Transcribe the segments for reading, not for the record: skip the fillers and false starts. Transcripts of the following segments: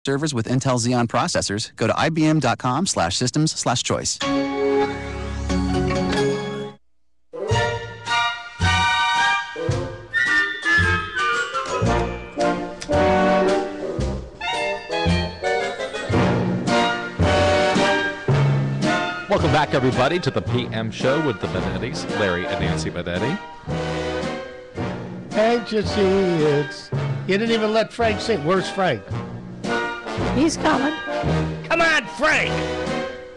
servers with Intel Xeon processors, go to ibm.com/systems/choice. Welcome back, everybody, to the PM Show with the Manettis, Larry and Nancy Manetti. Can't you see it's... You didn't even let Frank sing. Where's Frank? He's coming. Come on, Frank!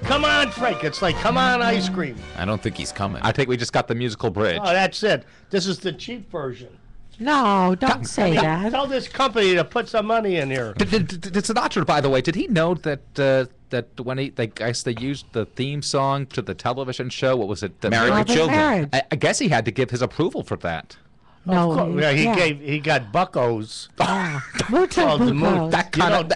Come on, Frank. It's like, come on, ice cream. I don't think he's coming. I think we just got the musical bridge. Oh, that's it. This is the cheap version. No, don't say that. Tell this company to put some money in here. Did Sinatra, by the way, did he know that that when they used the theme song to the television show? What was it? Married with Children. I guess he had to give his approval for that. No, he got buckos.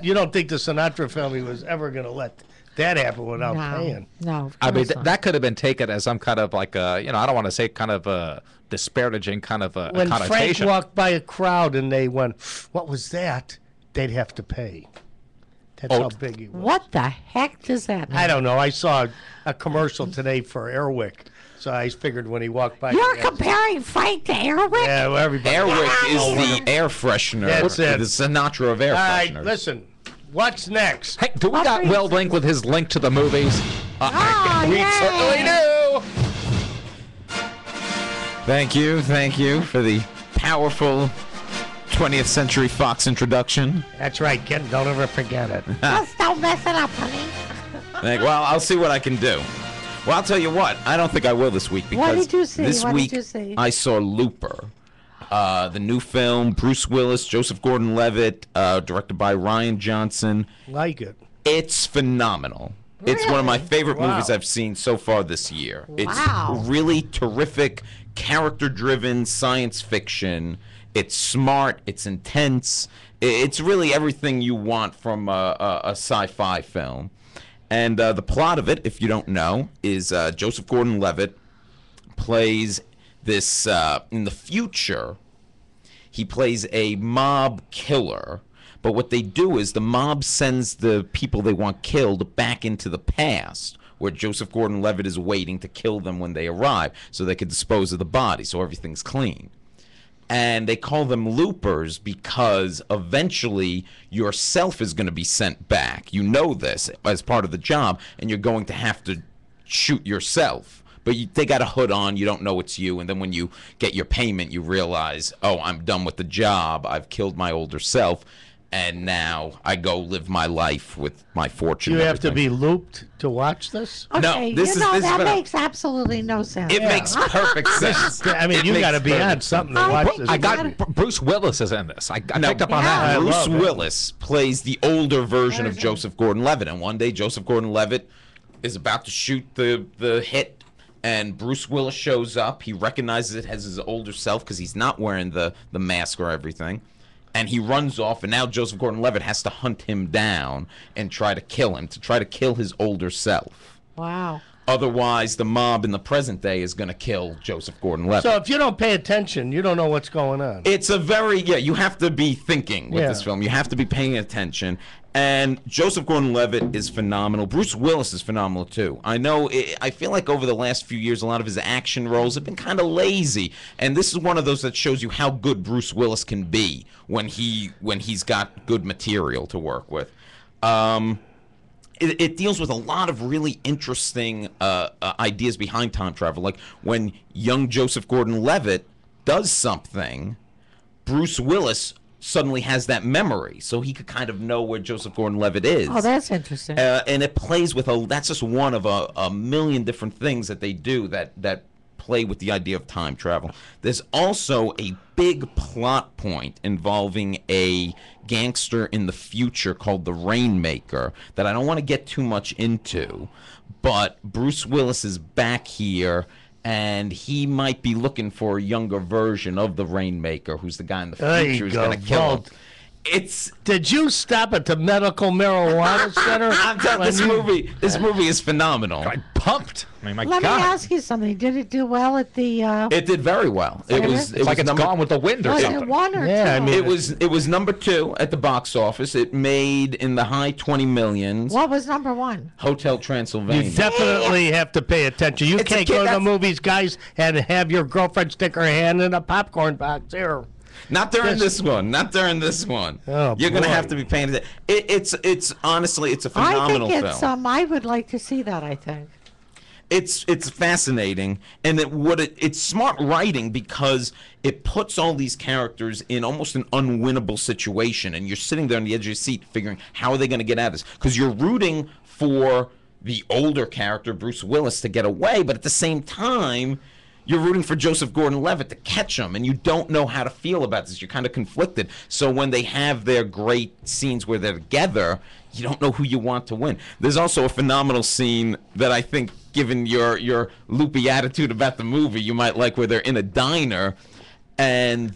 You don't think the Sinatra family was ever going to let that happen without paying? No, I mean that could have been taken as some kind of like a, I don't want to say kind of a disparaging kind of a when connotation. Frank walked by a crowd and they went, "What was that?" They'd have to pay. That's how big he was. What the heck does that mean? I don't know. I saw a commercial today for Airwick. So I figured when he walked by... You're comparing Frank to Airwick? Yeah, well, everybody... Airwick is the air freshener. That's it. The Sinatra of air fresheners. All right, listen. What's next? Hey, do we got Will Link with his link to the movies? We certainly do. Thank you for the powerful 20th Century Fox introduction. That's right, kid. Don't ever forget it. Just don't mess it up, honey. Well, I'll see what I can do. Well, I'll tell you what. I don't think I will this week because What did you see? this week I saw Looper, the new film, Bruce Willis, Joseph Gordon-Levitt, directed by Rian Johnson. Like it. It's phenomenal. Really? It's one of my favorite movies I've seen so far this year. It's really terrific, character-driven science fiction. It's smart. It's intense. It's really everything you want from a sci-fi film. And the plot of it, if you don't know, is Joseph Gordon-Levitt plays this, in the future, he plays a mob killer. But what they do is the mob sends the people they want killed back into the past, where Joseph Gordon-Levitt is waiting to kill them when they arrive so they can dispose of the body, so everything's clean. And they call them loopers because eventually yourself is going to be sent back. You know this as part of the job, and you're going to have to shoot yourself. But they got a hood on. You don't know it's you. And then when you get your payment, you realize, oh, I'm done with the job. I've killed my older self. And now I go live my life with my fortune. You have to be looped to watch this? Okay, no, that makes absolutely no sense. It makes perfect sense. I mean, you got to be on something to watch this. I got Bruce Willis is in this. I picked up on that. Bruce Willis plays the older version of Joseph Gordon-Levitt. And one day Joseph Gordon-Levitt is about to shoot the hit. And Bruce Willis shows up. He recognizes it as his older self because he's not wearing the mask or everything. And he runs off, and now Joseph Gordon-Levitt has to hunt him down and try to kill him, to try to kill his older self. Wow. Otherwise, the mob in the present day is going to kill Joseph Gordon-Levitt. So if you don't pay attention, you don't know what's going on. It's a very, you have to be thinking with this film. You have to be paying attention. And Joseph Gordon-Levitt is phenomenal. Bruce Willis is phenomenal, too. I feel like over the last few years, a lot of his action roles have been kind of lazy. And this is one of those that shows you how good Bruce Willis can be when he's got good material to work with. It deals with a lot of really interesting ideas behind time travel. Like when young Joseph Gordon-Levitt does something, Bruce Willis suddenly has that memory, so he could kind of know where Joseph Gordon-Levitt is. Oh, that's interesting. And it plays with that's just one of a million different things that they do that play with the idea of time travel. There's also a big plot point involving a gangster in the future called the Rainmaker that I don't want to get too much into, but Bruce Willis is back here, and he might be looking for a younger version of the Rainmaker, who's the guy in the future who's going to kill him. it's. Did you stop at the medical marijuana center? I'm telling this movie is phenomenal. I'm pumped. I mean, my Let God. me ask you something. Did it do well at the? It did very well. It was. It's like it's gone with the wind or Was something. it one or Yeah, two? I mean- It was number 2 at the box office. It made in the high 20 millions. What was number one? Hotel Transylvania. You definitely have to pay attention. You It's a can't kid, go to the that's- movies, guys, and have your girlfriend stick her hand in a popcorn box. Here. Not during Yes. this one. Not during this one. Oh, You're gonna boy. have to be paying attention. It's honestly it's a I phenomenal think it's film. I would like to see that. I think. It's fascinating, and it's smart writing because it puts all these characters in almost an unwinnable situation, and you're sitting there on the edge of your seat figuring how are they going to get out of this, because you're rooting for the older character Bruce Willis to get away, but at the same time you're rooting for Joseph Gordon-Levitt to catch him, and you don't know how to feel about this. You're kind of conflicted. So when they have their great scenes where they're together, you don't know who you want to win. There's also a phenomenal scene that I think, given your loopy attitude about the movie, you might like, where they're in a diner and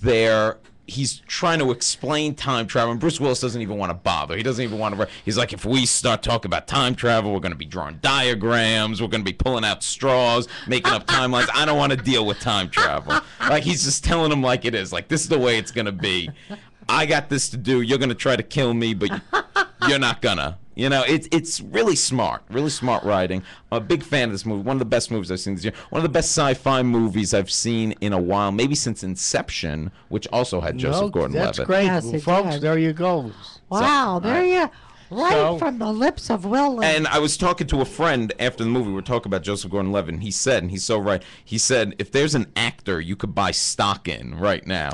he's trying to explain time travel, and Bruce Willis doesn't even want to bother. He doesn't even want to. He's like, if we start talking about time travel, we're going to be drawing diagrams, we're going to be pulling out straws, making up timelines. I don't want to deal with time travel. Like, he's just telling him like it is. Like, this is the way it's going to be. I got this to do. You're going to try to kill me, but you're not gonna. You know, it's really smart writing. I'm a big fan of this movie. One of the best movies I've seen this year. One of the best sci-fi movies I've seen in a while, maybe since Inception, which also had Joseph Gordon-Levitt. That's great, Yes, it folks. did. There you go. Wow, there you, right So- from the lips of Will. Lynch. And I was talking to a friend after the movie. We were talking about Joseph Gordon-Levitt, and he said, and he's so right, he said, if there's an actor you could buy stock in right now,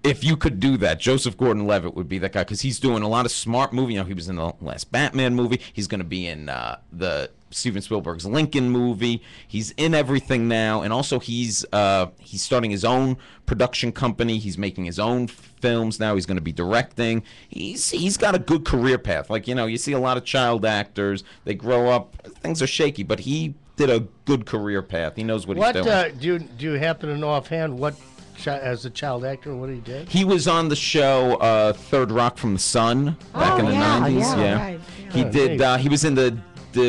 if you could do that, Joseph Gordon-Levitt would be that guy, because he's doing a lot of smart movie. You know, he was in the last Batman movie. He's going to be in the Steven Spielberg's Lincoln movie. He's in everything now, and also he's starting his own production company. He's making his own films now. He's going to be directing. He's got a good career path. Like, you know, you see a lot of child actors. They grow up, things are shaky, but he did a good career path. He knows what he's doing. Do you happen to know offhand what, as a child actor, what he did? He was on the show Third Rock from the Sun back in the 90s. Yeah, right, yeah. He did. He was in the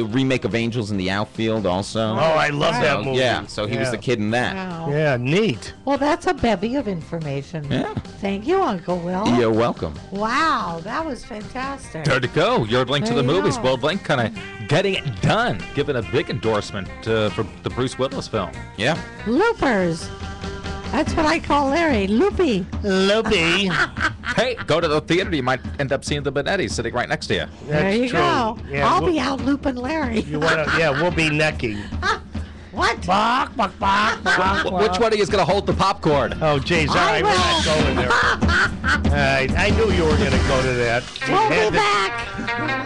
remake of Angels in the Outfield also. Oh, I love that So, movie. yeah, so he was the kid in that. Wow. Yeah, neat. Well, that's a bevy of information. Yeah. Thank you, Uncle Will. You're welcome. Wow, that was fantastic. There to go. Your link to There the you movies. go. Well, Link kind of getting it done, giving a big endorsement for the Bruce Willis film. Yeah. Loopers. That's what I call Larry. Loopy. Loopy. Hey, go to the theater. You might end up seeing the Benettis sitting right next to you. There That's you true. go. Yeah, I'll we'll- be out looping Larry. You wanna? Yeah, we'll be necking. What? Bark, bark, bark, bark, Which bark. one of you is going to hold the popcorn? Oh, jeez, all right, we're not going there. All right, I knew you were going to go to that. We'll Had be to- back.